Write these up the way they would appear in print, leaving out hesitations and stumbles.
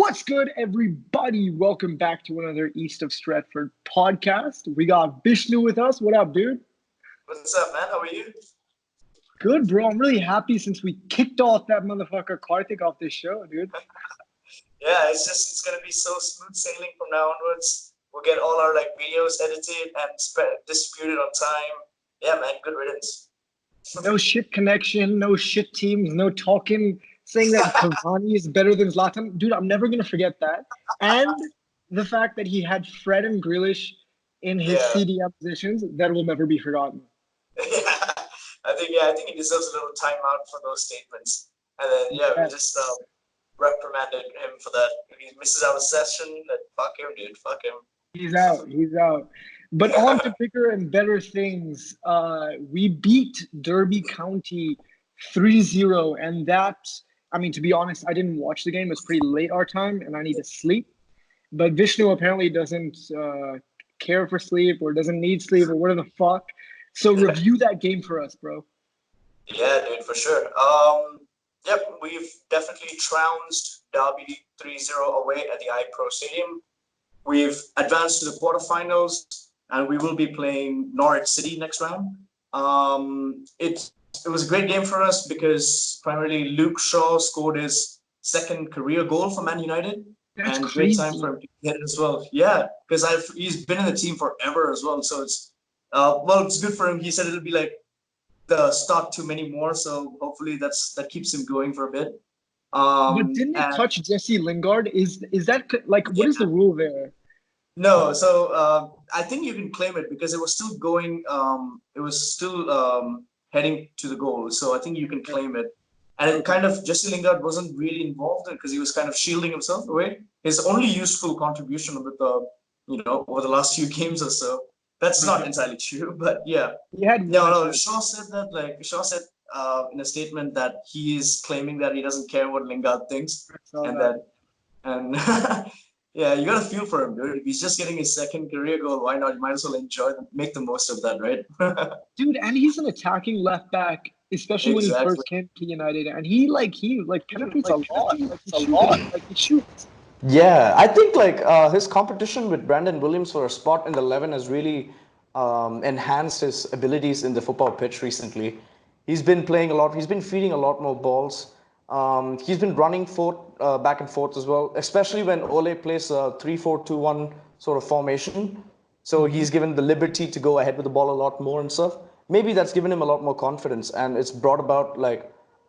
What's good, everybody? Welcome back to another East of Stratford podcast. We got Vishnu with us. What up, dude? What's up, man? How are you? Good, bro. I'm really happy since we kicked off that motherfucker Karthik off this show, dude. Yeah, it's gonna be so smooth sailing from now onwards. We'll get all our videos edited and distributed on time. Yeah, man, good riddance. No shit connection, no shit teams, no talking, saying that Cavani is better than Zlatan. Dude, I'm never going to forget that. And the fact that he had Fred and Grealish in his Yeah, CDM positions, that will never be forgotten. yeah. I think he deserves a little timeout for those statements. And then we just reprimanded him for that. If he misses out a session, then fuck him, dude. Fuck him. He's out. He's out. But on to bigger and better things. We beat Derby County 3-0. And that, I mean, to be honest, I didn't watch the game. It's pretty late our time, and I need to sleep. But Vishnu apparently doesn't care for sleep or doesn't need sleep or whatever the fuck. So review that game for us, bro. Yeah, dude, for sure. Yep, we've definitely trounced Derby 3-0 away at the iPro Stadium. We've advanced to the quarterfinals, and we will be playing Norwich City next round. It was a great game for us because primarily Luke Shaw scored his second career goal for Man United. That's and crazy. Great time for him to get it as well. Yeah, because he's been in the team forever as well. So it's good for him. He said it'll be like the start to many more. So hopefully that keeps him going for a bit. But didn't it touch Jesse Lingard? Is that like what is the rule there? No, so I think you can claim it because it was still going. It was still heading to the goal, so I think you can claim it. And it kind of Jesse Lingard wasn't really involved because he was kind of shielding himself away. His only useful contribution with over the last few games or so. That's not entirely true, but yeah. No. Shaw said that Shaw said in a statement that he is claiming that he doesn't care what Lingard thinks, and yeah, you gotta feel for him, dude. If he's just getting his second career goal, why not? You might as well enjoy them, make the most of that, right? Dude, and he's an attacking left back, especially when he first came to United, and he penetrates a lot. He shoots. Yeah, I think his competition with Brandon Williams for a spot in the 11 has really enhanced his abilities in the football pitch recently. He's been playing a lot. He's been feeding a lot more balls. He's been running back and forth as well, especially when Ole plays a 3-4-2-1 sort of formation. So he's given the liberty to go ahead with the ball a lot more and stuff. Maybe that's given him a lot more confidence, and it's brought about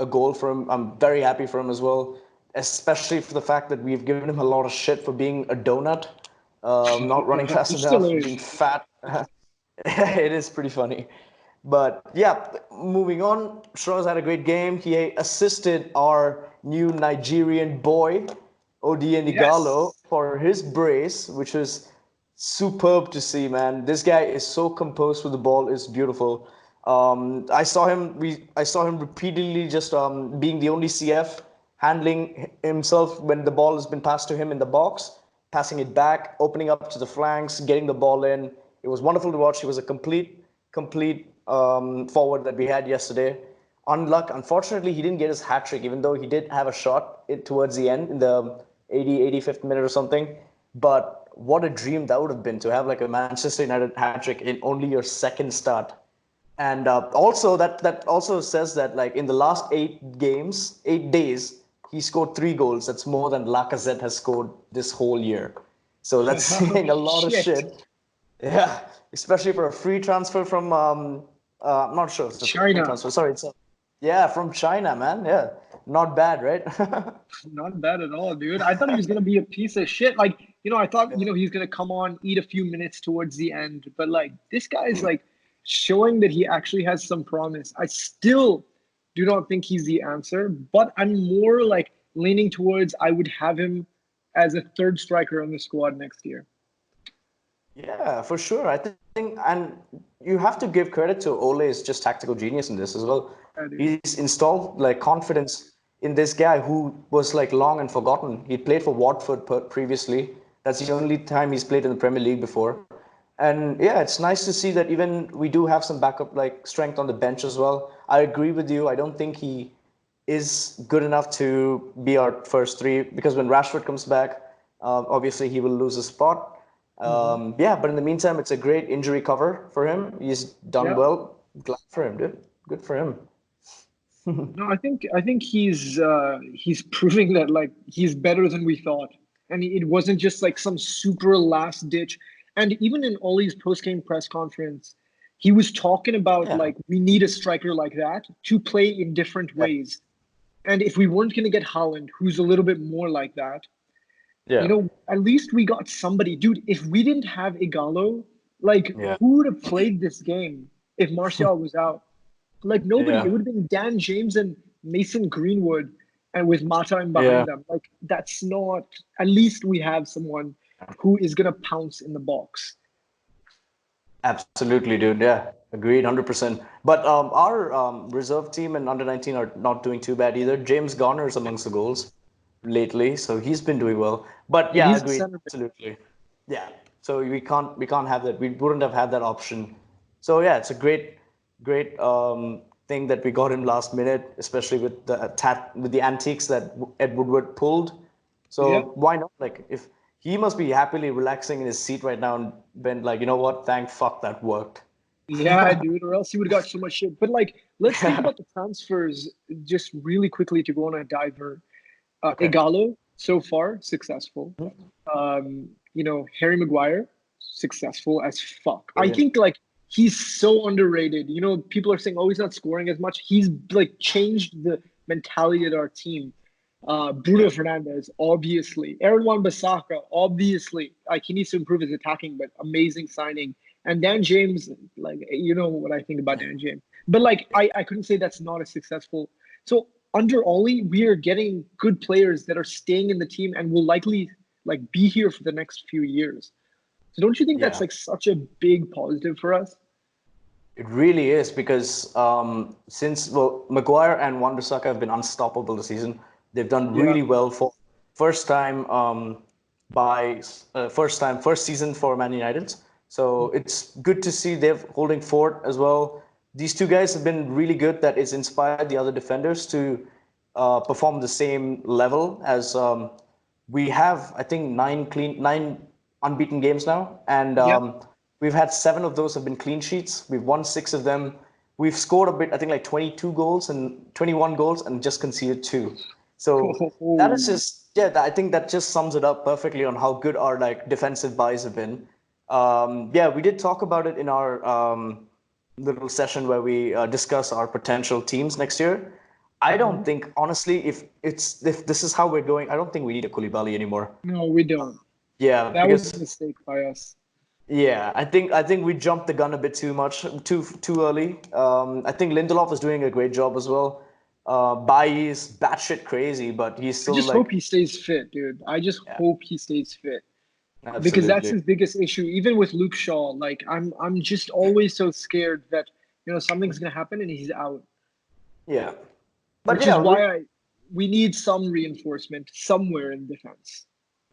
a goal for him. I'm very happy for him as well, especially for the fact that we've given him a lot of shit for being a donut, not running fast enough, being fat. It is pretty funny. But yeah, moving on, Shaw's had a great game. He assisted our new Nigerian boy, Odion Ighalo, for his brace, which was superb to see, man. This guy is so composed with the ball; it's beautiful. I saw him repeatedly just being the only CF, handling himself when the ball has been passed to him in the box, passing it back, opening up to the flanks, getting the ball in. It was wonderful to watch. He was a complete forward that we had yesterday. Unfortunately, he didn't get his hat trick, even though he did have a shot towards the end in the 85th minute or something. But what a dream that would have been to have a Manchester United hat trick in only your second start. And also that also says that in the last 8 days, he scored 3 goals. That's more than Lacazette has scored this whole year. So that's saying a lot of shit. Yeah, especially for a free transfer from I'm not sure if it's a China. free transfer. Sorry, from China, man. Yeah, not bad, right? Not bad at all, dude. I thought he was gonna be a piece of shit. I thought he's gonna come on, eat a few minutes towards the end, but this guy's showing that he actually has some promise. I still do not think he's the answer, but I'm more leaning towards I would have him as a third striker on the squad next year. Yeah, for sure. I think, and you have to give credit to Ole's just tactical genius in this as well. He's installed confidence in this guy who was long and forgotten. He played for Watford previously. That's the only time he's played in the Premier League before. And yeah, it's nice to see that even we do have some backup strength on the bench as well. I agree with you. I don't think he is good enough to be our first three because when Rashford comes back, obviously he will lose a spot. Yeah, but in the meantime, it's a great injury cover for him. He's done Yeah. well. Glad for him, dude. Good for him. No, I think he's proving that like he's better than we thought. And it wasn't just like some super last ditch. And even in Ollie's post-game press conference, he was talking about Yeah. like we need a striker like that to play in different Yeah. ways. And if we weren't going to get Haaland, who's a little bit more like that, Yeah. at least we got somebody. Dude, if we didn't have Ighalo, like Yeah. who would have played this game if Martial was out? Like nobody. It Yeah. would have been Dan James and Mason Greenwood, and with Mata in Yeah. behind them. Like that's not. At least we have someone who is gonna pounce in the box. Absolutely, dude. Yeah, agreed, 100%. But our reserve team and under 19 are not doing too bad either. James Garner's amongst the goals lately, so he's been doing well. But Yeah, yeah, he's the agreed, center. absolutely. Yeah, so we can't have that. We wouldn't have had that option. So yeah, it's a great thing that we got him last minute, especially with the antiques that Ed Woodward pulled. Yeah, So why not? Like if he must be happily relaxing in his seat right now and been like, you know what? Thank fuck that worked. yeah, dude. Or else he would have got so much shit. But like, let's think about the transfers just really quickly to go on a diver. Okay. Igalo so far successful. Harry Maguire successful as fuck. I Brilliant. think like he's so underrated. People are saying, oh, he's not scoring as much. He's like changed the mentality of our team. Bruno Yeah. Fernandes, obviously. Aaron Wan-Bissaka, obviously. Like he needs to improve his attacking, but amazing signing. And Dan James, like you know what I think about Dan James. But like I couldn't say that's not a successful. So under Ollie, we are getting good players that are staying in the team and will likely like be here for the next few years. So don't you think that's Yeah. like such a big positive for us? It really is because since Maguire and Wan-Bissaka have been unstoppable this season. They've done Yeah. really well for first time by first season for Man United. So it's good to see they're holding fort as well. These two guys have been really good. That it's inspired the other defenders to perform the same level as we have. I think nine unbeaten games now, and Yeah. we've had 7 of those have been clean sheets. We've won 6 of them. We've scored a bit, I think like 22 goals and 21 goals and just conceded 2. So that is just, yeah, I think that just sums it up perfectly on how good our like defensive buys have been. Yeah, we did talk about it in our little session where we discuss our potential teams next year. I don't think, honestly, if this is how we're going, I don't think we need a Koulibaly anymore. No, we don't. Yeah, That was a because mistake by us. yeah, I think we jumped the gun a bit too much, too early. I think Lindelof is doing a great job as well. Bailly is batshit crazy, but he's I still just hope like, he stays fit, dude. I just yeah, hope he stays fit because that's absolutely, his biggest issue. Even with Luke Shaw, like I'm just always so scared that something's gonna happen and he's out, yeah. But which is yeah, why we need some reinforcement somewhere in defense.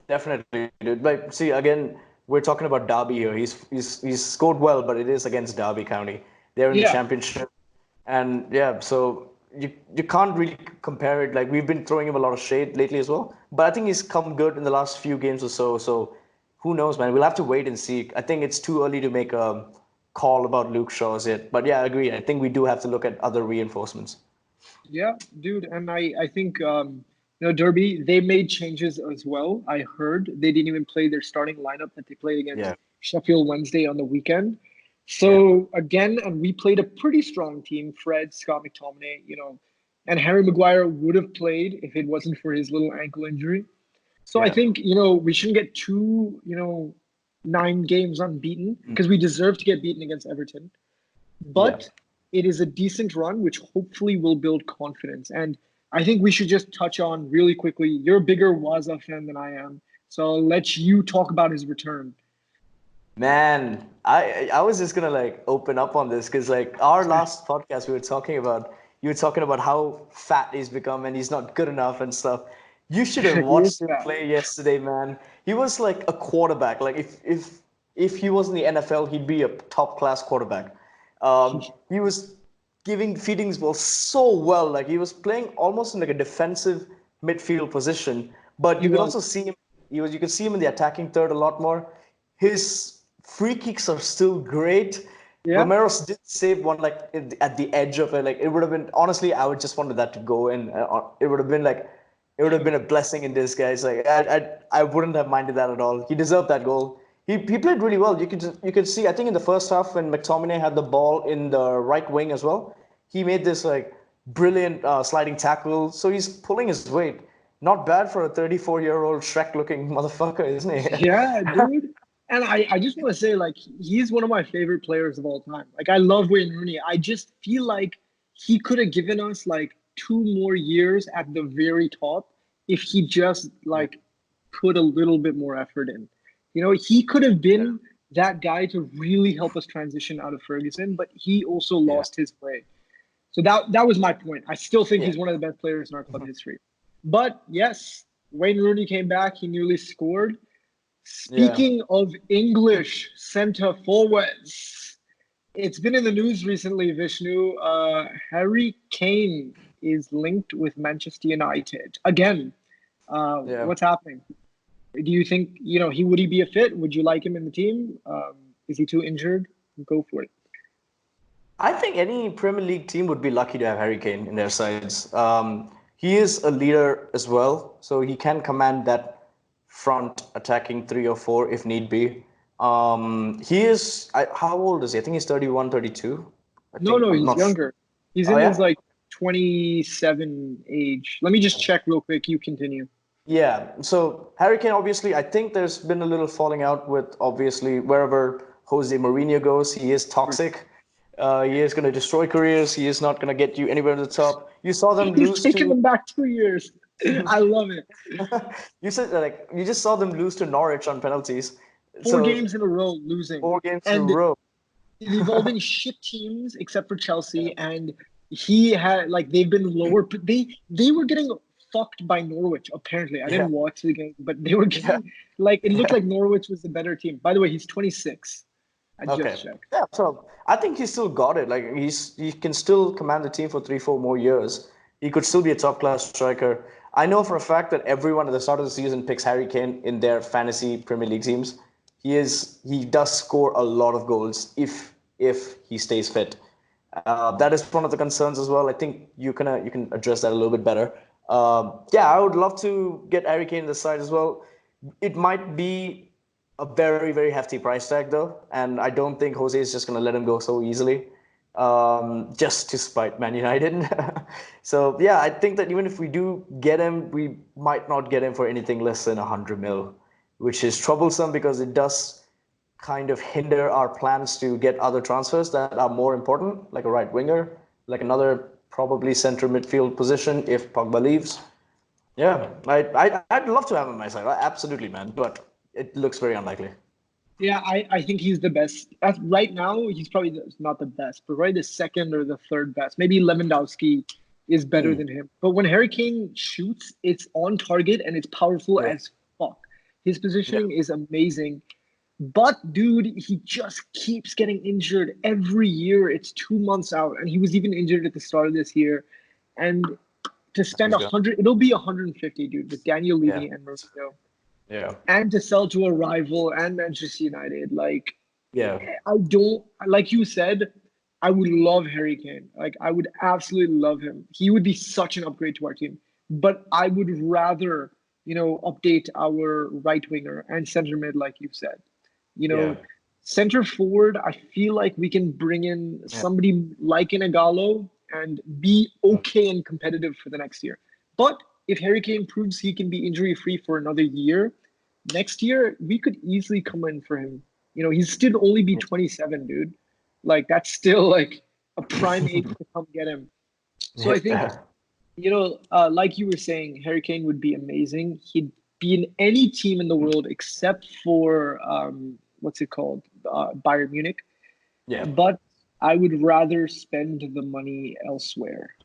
definitely, dude. Like, see, again, we're talking about Derby here. He's scored well, but it is against Derby County. They're in the Yeah, championship, and yeah, so you can't really compare it. Like we've been throwing him a lot of shade lately as well, but I think he's come good in the last few games or so. So who knows, man? We'll have to wait and see. I think it's too early to make a call about Luke Shaw's yet. But yeah, I agree. I think we do have to look at other reinforcements. yeah, dude. And I think Derby, they made changes as well. I heard they didn't even play their starting lineup that they played against Yeah, Sheffield Wednesday on the weekend. yeah, So again, and we played a pretty strong team. Fred, Scott McTominay, and Harry Maguire would have played if it wasn't for his little ankle injury. So I yeah, think we shouldn't get too 9 games unbeaten because we deserve to get beaten against Everton. yeah. But it is a decent run, which hopefully will build confidence. And I think we should just touch on really quickly. You're a bigger Waza fan than I am, so I'll let you talk about his return. Man, I was just gonna like open up on this because like our last podcast we were talking about you were talking about how fat he's become and he's not good enough and stuff. You should have He is watched him that. play yesterday, man. He was like a quarterback. Like if he was in the NFL, he'd be a top class quarterback. He was feeding his ball so well. Like he was playing almost in like a defensive midfield position, but He you could was. also see him. You could see him in the attacking third a lot more. His free kicks are still great. Yeah. Romero's did save one like at the edge of it. Like it would have been honestly, I would just wanted that to go in. It would have been like it would have been a blessing in disguise. Like I wouldn't have minded that at all. He deserved that goal. He played really well. You could see. I think in the first half when McTominay had the ball in the right wing as well, he made this like brilliant sliding tackle. So he's pulling his weight. Not bad for a 34-year-old Shrek-looking motherfucker, isn't he? Yeah, dude. And I just want to say, like, he's one of my favorite players of all time. Like, I love Wayne Rooney. I just feel like he could have given us like 2 more years at the very top if he just like put a little bit more effort in. He could have Yeah. been that guy to really help us transition out of Ferguson, but he also Yeah. lost his way. So that was my point. I still think Yeah. he's one of the best players in our club history. But yes, Wayne Rooney came back. He nearly scored. Yeah. Speaking of English center forwards, it's been in the news recently, Vishnu. Harry Kane is linked with Manchester United again. Yeah. What's happening? Do you think he be a fit? Would you like him in the team? Is he too injured? Go for it. I think any Premier League team would be lucky to have Harry Kane in their sides. He is a leader as well, so he can command that front attacking 3 or 4 if need be. How old is he? I think he's 31, 32. I No, think, no, I'm he's not sure. younger. He's Oh, in his yeah? like 27 age. Let me just check real quick. You continue. Yeah. So Harry Kane, obviously, I think there's been a little falling out with obviously wherever Jose Mourinho goes, he is toxic. He is going to destroy careers. He is not going to get you anywhere to the top. You saw them He's lose taking to them back 2 years. I love it. you said like you just saw them lose to Norwich on penalties. Four So games in a row losing. 4 games in a And row. they've all been shit teams except for Chelsea. And he had like they've been lower. But they were getting fucked by Norwich, apparently. I Yeah. didn't watch the game, but they were Yeah. getting like it looked like Norwich was the better team. By the way, he's 26. I just Okay. checked. Yeah. So I think he still got it. Like he can still command the team for 3, 4 more years. He could still be a top class striker. I know for a fact that everyone at the start of the season picks Harry Kane in their fantasy Premier League teams. He does score a lot of goals if he stays fit. That is one of the concerns as well. I think you can address that a little bit better. Yeah, I would love to get Harry Kane in the side as well. It might be a very very hefty price tag though, and I don't think Jose is just going to let him go so easily, just to spite Man United. So yeah, I think that even if we do get him, we might not get him for anything less than 100 mil, which is troublesome because it does kind of hinder our plans to get other transfers that are more important, like a right winger, like another probably center midfield position if Pogba leaves. Yeah, I'd love to have him on my side. Absolutely, man. But it looks very unlikely. Yeah, I think he's the best. Right now, he's probably not the best, but right the second or the third best. Maybe Lewandowski is better than him. But when Harry Kane shoots, it's on target and it's powerful Yeah, as fuck. His yeah, positioning is amazing. But dude, he just keeps getting injured every year. It's 2 months out, and he was even injured at the start of this year. And to spend he's gone. 100, it'll be 150, dude, with Daniel Yeah, Levy and Mourinho, yeah, and to sell to a rival and Manchester United. Like, yeah, I don't, like you said, I would love Harry Kane. Like, I would absolutely love him. He would be such an upgrade to our team. But I would rather, update our right winger and center mid, like you said. You yeah, know, center forward, I feel like we can bring in yeah, somebody like an Ighalo and be okay and competitive for the next year. But if Harry Kane proves he can be injury free for another year, next year we could easily come in for him. He's still only be 27, dude. Like that's still like a prime age to come get him. So I think, yeah. like you were saying, Harry Kane would be amazing. He'd be in any team in the world except for what's it called, Bayern Munich. Yeah. But I would rather spend the money elsewhere.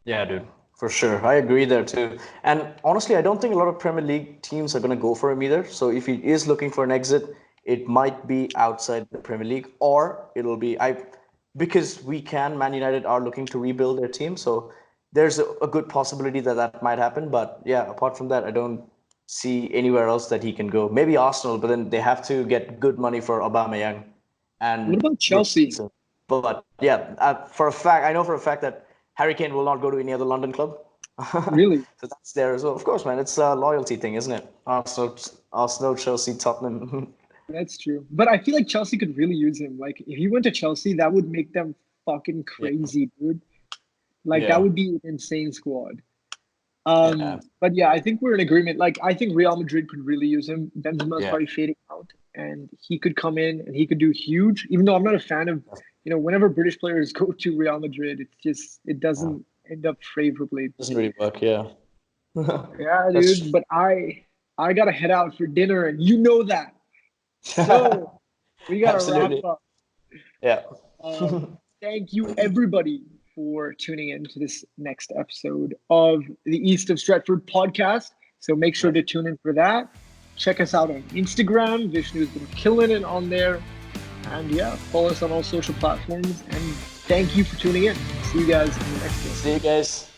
Yeah, dude, for sure. I agree there too. And honestly, I don't think a lot of Premier League teams are going to go for him either. So if he is looking for an exit, it might be outside the Premier League, or it'll be because we can, Man United are looking to rebuild their team, so there's a good possibility that that might happen. But yeah, apart from that, I don't see anywhere else that he can go. Maybe Arsenal, but then they have to get good money for Aubameyang What and about Chelsea? replace him. But yeah, for a fact, I know for a fact that Harry Kane will not go to any other London club. Really? So that's there as well. Of course, man, it's a loyalty thing, isn't it? Arsenal, Chelsea, Tottenham. That's true. But I feel like Chelsea could really use him. Like if he went to Chelsea, that would make them fucking Yeah, crazy, dude. Like that yeah, would be an insane squad. yeah. But yeah, I think we're in agreement. Like I think Real Madrid could really use him. Benzema's Yeah. probably fading out, and he could come in and he could do huge. Even though I'm not a fan of, whenever British players go to Real Madrid, it doesn't end up favorably. Doesn't really work. Yeah. Yeah, That's dude. But I gotta head out for dinner, and you know that. So we gotta wrap absolutely. up. Yeah. Thank you, everybody, for tuning in to this next episode of the East of Stretford podcast. So make sure to tune in for that. Check us out on Instagram. Vishnu's been killing it on there. And yeah, follow us on all social platforms. And thank you for tuning in. See you guys in the next one. See you guys.